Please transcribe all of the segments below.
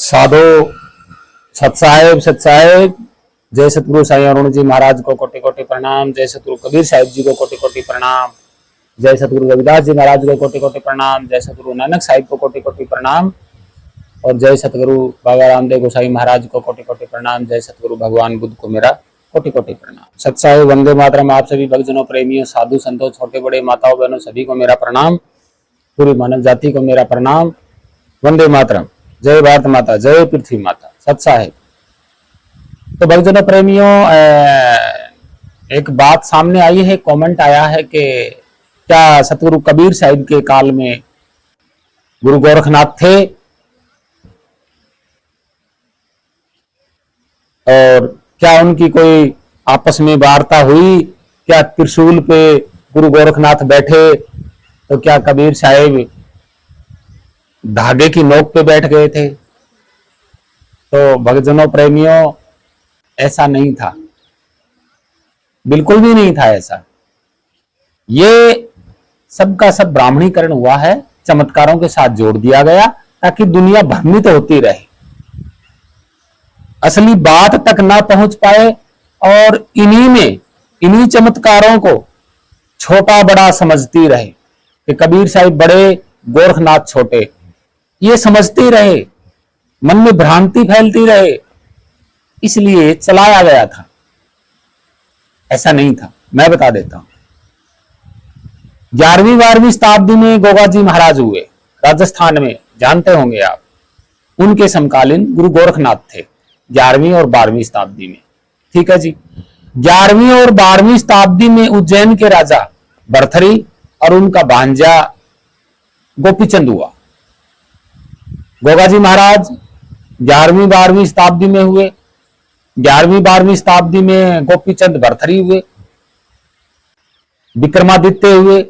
साधो सत साहेब जय सतगुरु साईं अरुण जी महाराज को कोटि कोटि प्रणाम। जय सतगुरु कबीर साहिब जी को कोटि कोटि प्रणाम। जय सतगुरु रविदास जी महाराज को कोटि कोटि प्रणाम। जय सतगुरु नानक साहिब को कोटि कोटि प्रणाम और जय सतगुरु बाबा रामदेव गोसाई महाराज को कोटि कोटि प्रणाम। जय सतगुरु भगवान बुद्ध को मेरा कोटि कोटि प्रणाम। सत साहिब वंदे मातरम। आप सभी भक्तजनों, प्रेमियों, साधु संतों, छोटे बड़े, माताओं बहनों सभी को मेरा प्रणाम। पूरी मानव जाति को मेरा प्रणाम। वंदे मातरम। जय भारत माता, जय पृथ्वी माता। सत साहिब। तो भक्तजनों, प्रेमियों, एक बात सामने आई है, कमेंट आया है कि क्या सतगुरु कबीर साहिब के काल में गुरु गोरखनाथ थे और क्या उनकी कोई आपस में वार्ता हुई? क्या त्रिशूल पे गुरु गोरखनाथ बैठे तो क्या कबीर साहिब धागे की नोक पे बैठ गए थे? तो भक्तजनों, प्रेमियों, ऐसा नहीं था, बिल्कुल भी नहीं था ऐसा। ये सबका सब ब्राह्मणीकरण हुआ है, चमत्कारों के साथ जोड़ दिया गया ताकि दुनिया भ्रमित होती रहे, असली बात तक ना पहुंच पाए और इन्हीं चमत्कारों को छोटा बड़ा समझती रहे कि कबीर साहिब बड़े, गोरखनाथ छोटे, ये समझती रहे, मन में भ्रांति फैलती रहे, इसलिए चलाया गया था। ऐसा नहीं था। मैं बता देता हूं। 11वीं 12वीं शताब्दी में गोगा जी महाराज हुए, राजस्थान में, जानते होंगे आप। उनके समकालीन गुरु गोरखनाथ थे 11वीं और 12वीं शताब्दी में। ठीक है जी। 11वीं और 12वीं शताब्दी में उज्जैन के राजा भरथरी और उनका भांजा गोपीचंद हुआ। गोगा जी महाराज 11वीं 12वीं शताब्दी में हुए। 11वीं 12वीं शताब्दी में गोपीचंद भरथरी हुए। विक्रमादित्य हुए,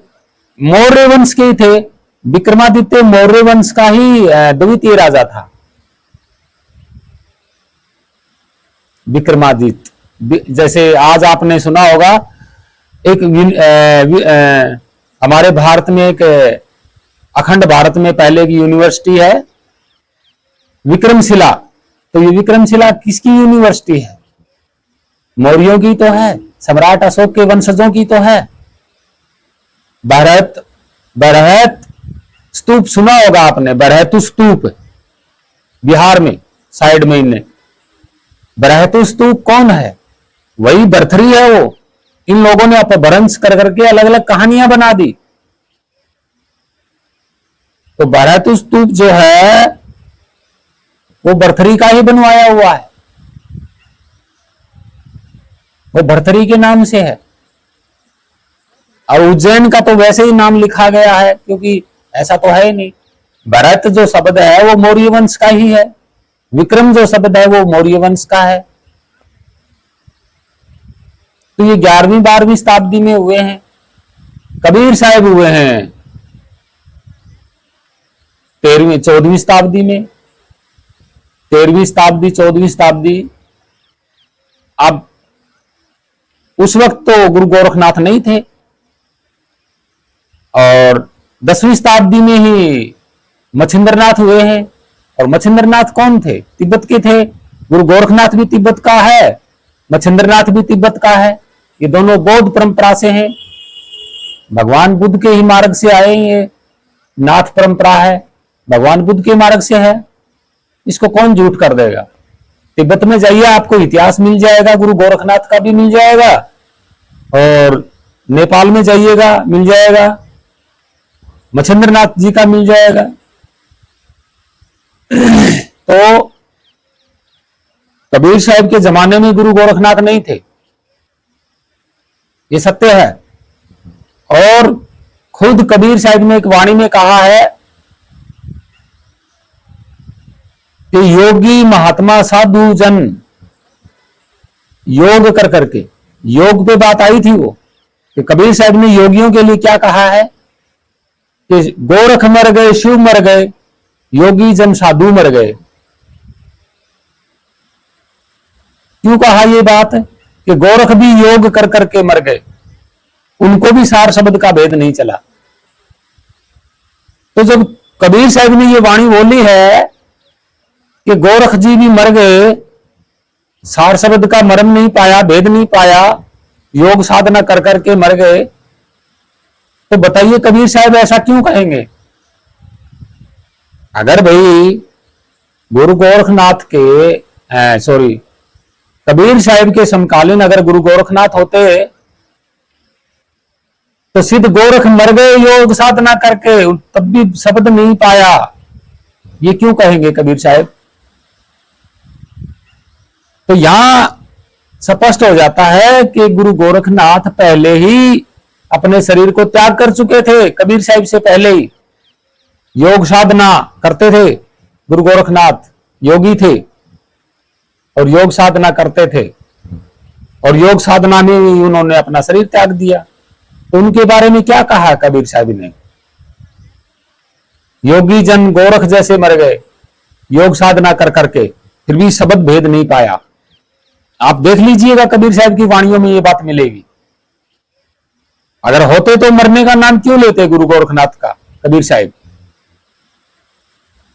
मौर्य वंश के ही थे। विक्रमादित्य मौर्य वंश का ही द्वितीय राजा था। विक्रमादित्य, जैसे आज आपने सुना होगा, एक हमारे भारत में एक अखंड भारत में पहले की यूनिवर्सिटी है विक्रमशिला। तो ये विक्रमशिला किसकी यूनिवर्सिटी है? मौर्यों की तो है, सम्राट अशोक के वंशजों की तो है। बरहत स्तूप सुना होगा आपने, बरहतु स्तूप, बिहार में साइड में इनने। बरहतु स्तूप कौन है? वही भरथरी है। वो इन लोगों ने अपभ्रंश कर करके अलग अलग कहानियां बना दी। तो बरहतु स्तूप जो है वो भरथरी का ही बनवाया हुआ है, वो भरथरी के नाम से है। और उज्जैन का तो वैसे ही नाम लिखा गया है, क्योंकि ऐसा तो है ही नहीं। भरत जो शब्द है वो मौर्य वंश का ही है, विक्रम जो शब्द है वो मौर्य वंश का है। तो ये 11वीं 12वीं शताब्दी में हुए हैं। कबीर साहिब हुए हैं 13वीं 14वीं शताब्दी में। 13वीं शताब्दी 14वीं शताब्दी। अब उस वक्त तो गुरु गोरखनाथ नहीं थे और 10वीं शताब्दी में ही मच्छिंद्रनाथ हुए हैं। और मच्छिंद्रनाथ कौन थे? तिब्बत के थे। गुरु गोरखनाथ भी तिब्बत का है, मच्छिंद्रनाथ भी तिब्बत का है। ये दोनों बौद्ध परंपरा से हैं, भगवान बुद्ध के ही मार्ग से आए। ये नाथ परंपरा है, भगवान बुद्ध के मार्ग से है। इसको कौन झूठ कर देगा? तिब्बत में जाइए, आपको इतिहास मिल जाएगा, गुरु गोरखनाथ का भी मिल जाएगा, और नेपाल में जाइएगा मिल जाएगा, मच्छिंद्रनाथ जी का मिल जाएगा। तो कबीर साहिब के जमाने में गुरु गोरखनाथ नहीं थे, ये सत्य है। और खुद कबीर साहिब ने एक वाणी में कहा है कि योगी महात्मा साधु जन, योग कर करके, योग पे बात आई थी वो, कि कबीर साहब ने योगियों के लिए क्या कहा है कि गोरख मर गए, शिव मर गए, योगी जन साधु मर गए। क्यों कहा ये बात कि गोरख भी योग कर करके मर गए, उनको भी सार शब्द का भेद नहीं चला। तो जब कबीर साहब ने ये वाणी बोली है कि गोरख जी भी मर गए, सार शब्द का मर्म नहीं पाया, भेद नहीं पाया, योग साधना कर करके मर गए, तो बताइए कबीर साहब ऐसा क्यों कहेंगे? अगर भाई गुरु गोरखनाथ के सॉरी कबीर साहब के समकालीन अगर गुरु गोरखनाथ होते तो सिद्ध गोरख मर गए योग साधना करके, तब भी शब्द नहीं पाया, ये क्यों कहेंगे कबीर साहब? तो यहां स्पष्ट हो जाता है कि गुरु गोरखनाथ पहले ही अपने शरीर को त्याग कर चुके थे। कबीर साहब से पहले ही योग साधना करते थे। गुरु गोरखनाथ योगी थे और योग साधना करते थे, और योग साधना में उन्होंने अपना शरीर त्याग दिया। तो उनके बारे में क्या कहा कबीर साहब ने? योगी जन गोरख जैसे मर गए योग साधना कर करके, फिर भी शब्द भेद नहीं पाया। आप देख लीजिएगा कबीर साहब की वाणियों में ये बात मिलेगी। अगर होते तो मरने का नाम क्यों लेते गुरु गोरखनाथ का कबीर साहब?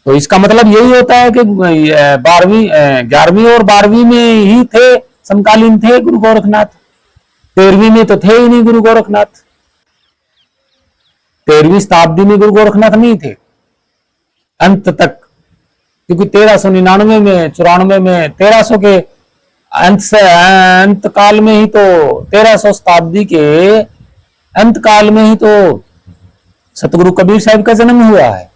तो इसका मतलब यही होता है कि 11वीं और 12वीं में ही थे, समकालीन थे गुरु गोरखनाथ। 13वीं में तो थे ही नहीं गुरु गोरखनाथ। 13वीं शताब्दी में गुरु गोरखनाथ नहीं थे अंत तक, क्योंकि 1399 में 94 में 1300 के अंत काल में ही तो 1300 शताब्दी के अंत काल में ही तो सतगुरु कबीर साहब का जन्म हुआ है,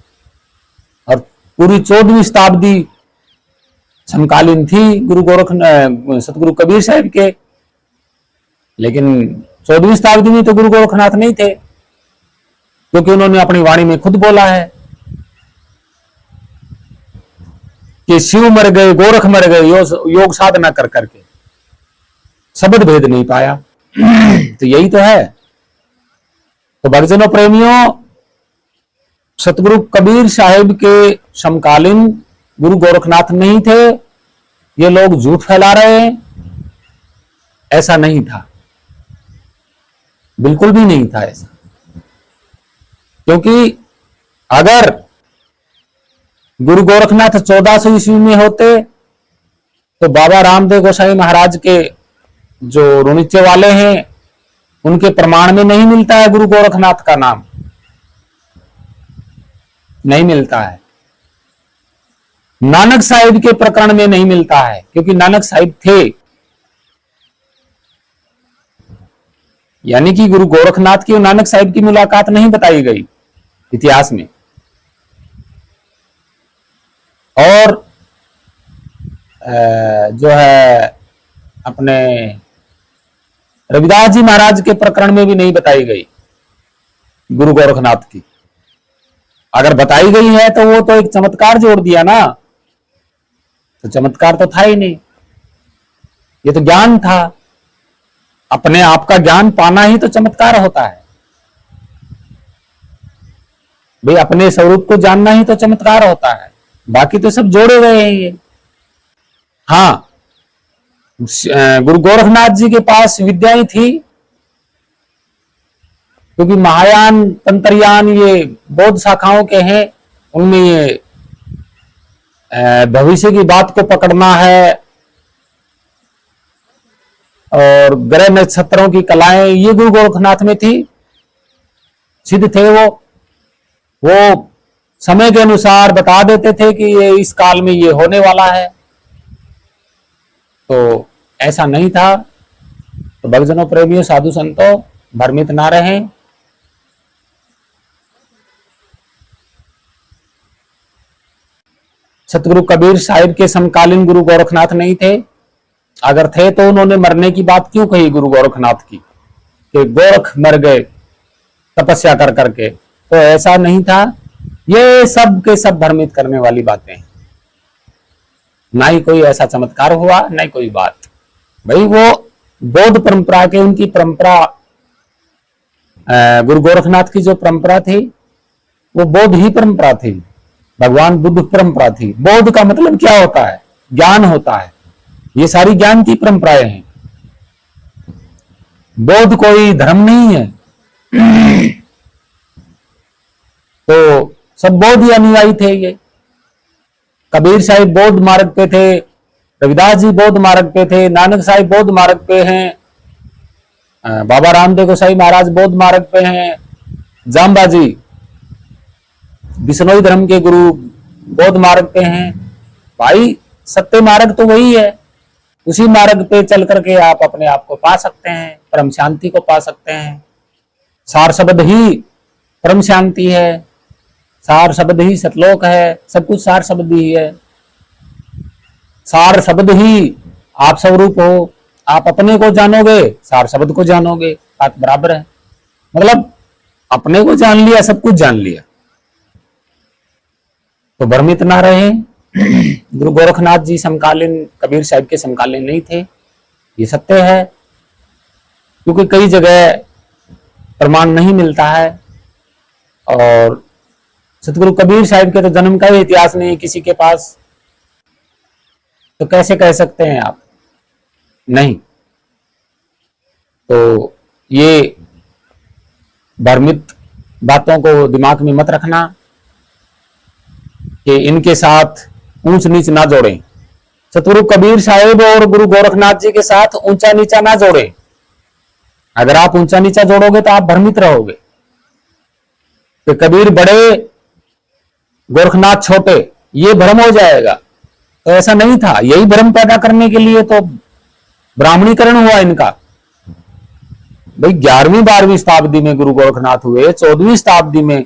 और पूरी 14वीं शताब्दी समकालीन थी गुरु सतगुरु कबीर साहब के। लेकिन 14वीं शताब्दी में तो गुरु गोरखनाथ नहीं थे, क्योंकि उन्होंने अपनी वाणी में खुद बोला है कि शिव मर गए, गोरख मर गए योग साधना कर करके, शब्द भेद नहीं पाया। तो यही तो है। तो भक्तजनों प्रेमियों, सतगुरु कबीर साहिब के समकालीन गुरु गोरखनाथ नहीं थे, ये लोग झूठ फैला रहे हैं। ऐसा नहीं था, बिल्कुल भी नहीं था ऐसा। क्योंकि अगर गुरु गोरखनाथ 1400 ईस्वी में होते तो बाबा रामदेव गोसाई महाराज के जो रुणिचे वाले हैं उनके प्रमाण में नहीं मिलता है गुरु गोरखनाथ का नाम, नहीं मिलता है। नानक साहिब के प्रकरण में नहीं मिलता है, क्योंकि नानक साहिब थे। यानी कि गुरु गोरखनाथ की और नानक साहिब की मुलाकात नहीं बताई गई इतिहास में। और जो है अपने रविदास जी महाराज के प्रकरण में भी नहीं बताई गई गुरु गोरखनाथ की। अगर बताई गई है तो वो तो एक चमत्कार जोड़ दिया ना, तो चमत्कार तो था ही नहीं, ये तो ज्ञान था। अपने आप का ज्ञान पाना ही तो चमत्कार होता है भाई, अपने स्वरूप को जानना ही तो चमत्कार होता है। बाकी तो सब जोड़े गए हैं ये। हाँ, गुरु गोरखनाथ जी के पास विद्याएं थी, क्योंकि महायान तंत्रयान ये बौद्ध शाखाओं के हैं, उनमें ये भविष्य की बात को पकड़ना है और ग्रह नक्षत्रों की कलाएं, ये गुरु गोरखनाथ में थी। सिद्ध थे वो समय के अनुसार बता देते थे कि ये इस काल में ये होने वाला है। तो ऐसा नहीं था। तो भक्तजनों प्रेमियों साधु संतों, भ्रमित ना रहें। सतगुरु कबीर साहिब के समकालीन गुरु गोरखनाथ नहीं थे। अगर थे तो उन्होंने मरने की बात क्यों कही गुरु गोरखनाथ की, कि गोरख मर गए तपस्या कर करके? तो ऐसा नहीं था। ये सब के सब भ्रमित करने वाली बातें हैं। ना ही कोई ऐसा चमत्कार हुआ, ना ही कोई बात। भाई वो बौद्ध परंपरा के, उनकी परंपरा, गुरु गोरखनाथ की जो परंपरा थी वो बौद्ध ही परंपरा थी, भगवान बुद्ध परंपरा थी। बौद्ध का मतलब क्या होता है? ज्ञान होता है। ये सारी ज्ञान की परंपराएं हैं। बौद्ध कोई धर्म नहीं है। तो सब बौद्ध अनुयायी थे ये। कबीर साहिब बौद्ध मार्ग पे थे, रविदास जी बौद्ध मार्ग पे थे, नानक साहिब बौद्ध मार्ग पे हैं, बाबा रामदेव गोसाई महाराज बौद्ध मार्ग पे हैं, जाम्बा जी बिश्नोई धर्म के गुरु बौद्ध मार्ग पे हैं। भाई सत्य मार्ग तो वही है, उसी मार्ग पे चल करके आप अपने आप को पा सकते हैं, परम शांति को पा सकते हैं। सार शब्द ही परम शांति है, सार शब्द ही सतलोक है, सब कुछ सार शब्द ही है। सार शब्द ही आप स्वरूप हो, आप अपने को जानोगे, सार शब्द को जानोगे, बात बराबर है। मतलब अपने को जान लिया, सब कुछ जान लिया, तो भ्रमित ना रहे। गुरु गोरखनाथ जी समकालीन कबीर साहिब के समकालीन नहीं थे, ये सत्य है, क्योंकि कई जगह प्रमाण नहीं मिलता है। और सतगुरु कबीर साहिब के तो जन्म का ही इतिहास नहीं है किसी के पास, तो कैसे कह सकते हैं आप? नहीं। तो ये भ्रमित बातों को दिमाग में मत रखना कि इनके साथ ऊंच नीच ना जोड़ें। सतगुरु कबीर साहिब और गुरु गोरखनाथ जी के साथ ऊंचा नीचा ना जोड़ें। अगर आप ऊंचा नीचा जोड़ोगे तो आप भ्रमित रहोगे कि कबीर बड़े गोरखनाथ छोटे, ये भ्रम हो जाएगा। तो ऐसा नहीं था, यही भ्रम पैदा करने के लिए तो ब्राह्मणीकरण हुआ इनका। भाई 11वीं 12वीं शताब्दी में गुरु गोरखनाथ हुए, 14वीं शताब्दी में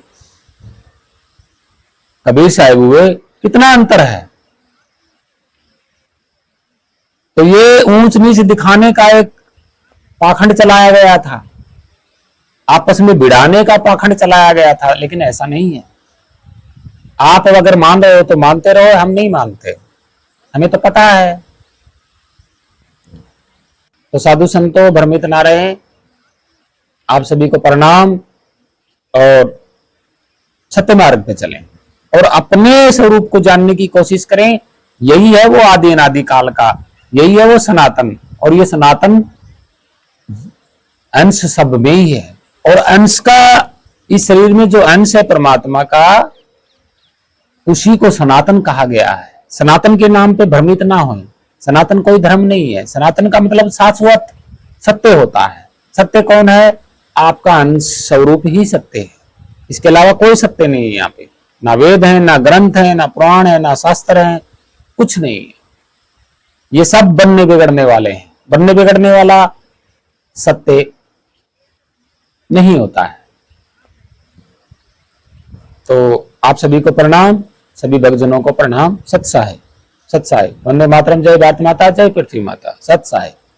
कबीर साहिब हुए, कितना अंतर है। तो ये ऊंच नीच दिखाने का एक पाखंड चलाया गया था, आपस में भिड़ाने का पाखंड चलाया गया था, लेकिन ऐसा नहीं है। आप अगर मान रहे हो तो मानते रहो, हम नहीं मानते, हमें तो पता है। तो साधु संतों भ्रमित ना रहे। आप सभी को प्रणाम, और सत्य मार्ग पे चलें और अपने स्वरूप को जानने की कोशिश करें। यही है वो आदि अनादि काल का, यही है वो सनातन। और ये सनातन अंश सब में ही है, और अंश का इस शरीर में जो अंश है परमात्मा का, उसी को सनातन कहा गया है। सनातन के नाम पे भ्रमित ना हो। सनातन कोई धर्म नहीं है, सनातन का मतलब शाश्वत सत्य होता है। सत्य कौन है? आपका अंश स्वरूप ही सत्य है, इसके अलावा कोई सत्य नहीं है। यहाँ पे ना वेद है, ना ग्रंथ है, ना पुराण है, ना शास्त्र है, कुछ नहीं है। ये सब बनने बिगड़ने वाले हैं। बनने बिगड़ने वाला सत्य नहीं होता है। तो आप सभी को प्रणाम, सभी भक्तजनों को प्रणाम। सत्साय, सत्साय। वंदे मातरम। जय भारत माता, जय पृथ्वी माता। सत्साय।